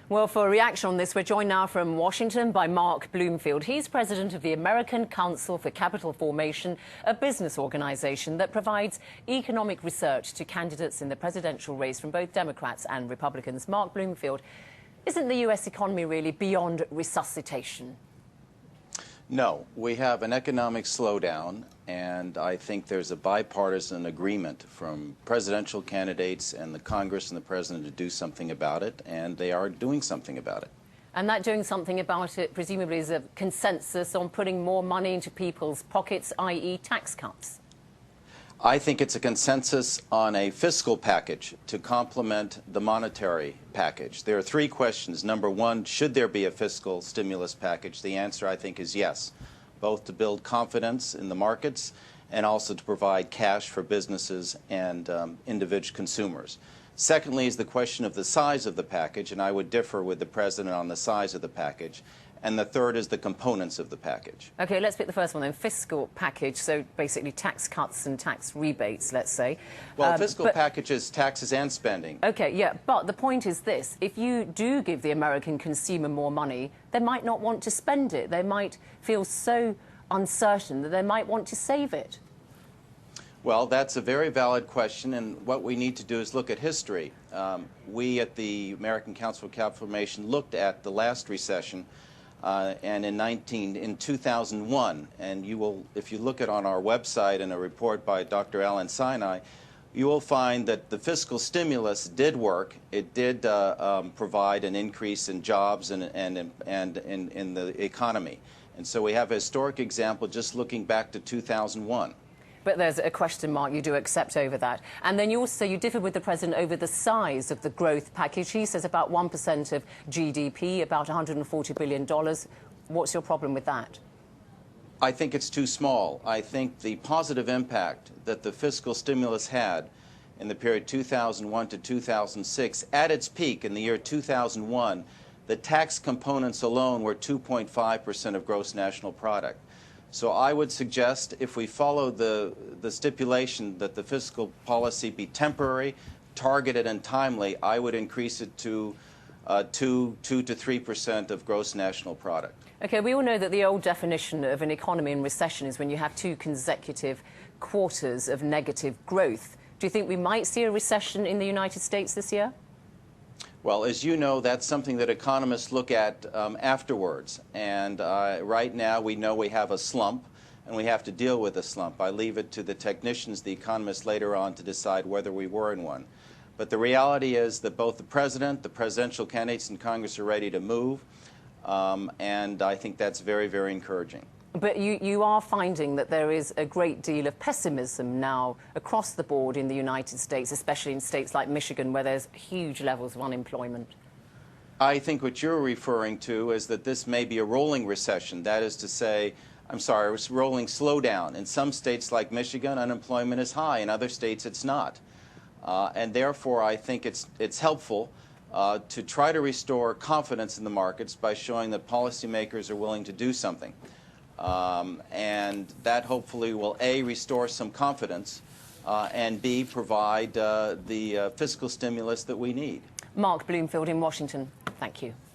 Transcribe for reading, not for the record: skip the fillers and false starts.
Well, for a reaction on this, we're joined now from Washington by Mark Bloomfield. He's president of the American Council for Capital Formation, a business organization that provides economic research to candidates in the presidential race from both Democrats and Republicans. Mark Bloomfield, isn't the U.S. economy really beyond resuscitation? No, we have an economic slowdown, and I think there's a bipartisan agreement from presidential candidates and the Congress and the president to do something about it, and they are doing something about it. And that doing something about it presumably is a consensus on putting more money into people's pockets, i.e. tax cuts. I think it's a consensus on a fiscal package to complement the monetary package. There are three questions. Number one, should there be a fiscal stimulus package? The answer, I think, is yes, both to build confidence in the markets and also to provide cash for businesses and individual consumers. Secondly is the question of the size of the package, and I would differ with the president on the size of the package. And the third is the components of the package. OK, let's pick the first one then, fiscal package, so basically tax cuts and tax rebates, let's say. Well, fiscal package is taxes and spending. OK, yeah, but the point is this. If you do give the American consumer more money, they might not want to spend it. They might feel so uncertain that they might want to save it. Well, that's a very valid question, and what we need to do is look at history. We at the American Council for Capital Formation looked at the last recession, and in 2001, and if you look at on our website in a report by Dr. Alan Sinai, you will find that the fiscal stimulus did work. It did provide an increase in jobs and in the economy. And so we have a historic example just looking back to 2001. But there's a question mark you do accept over that. And then you differ with the president over the size of the growth package. He says about 1% of GDP, about $140 billion. What's your problem with that? I think it's too small. I think the positive impact that the fiscal stimulus had in the period 2001 to 2006, at its peak in the year 2001, the tax components alone were 2.5% of gross national product. So I would suggest, if we follow the stipulation that the fiscal policy be temporary, targeted, and timely, I would increase it to 2 to 3% of gross national product. OK, we all know that the old definition of an economy in recession is when you have 2 consecutive quarters of negative growth. Do you think we might see a recession in the United States this year? Well, as you know, that's something that economists look at afterwards. And right now, we know we have a slump, and we have to deal with a slump. I leave it to the technicians, the economists later on, to decide whether we were in one. But the reality is that both the president, the presidential candidates in Congress are ready to move, and I think that's very, very encouraging. But you are finding that there is a great deal of pessimism now across the board in the United States, especially in states like Michigan, where there's huge levels of unemployment. I think what you're referring to is that this may be a rolling recession. That is to say, I'm sorry, it's rolling slowdown. In some states like Michigan, unemployment is high. In other states, it's not. And therefore, I think it's helpful to try to restore confidence in the markets by showing that policymakers are willing to do something. And that hopefully will, A, restore some confidence, and B, provide the fiscal stimulus that we need. Mark Bloomfield in Washington, thank you.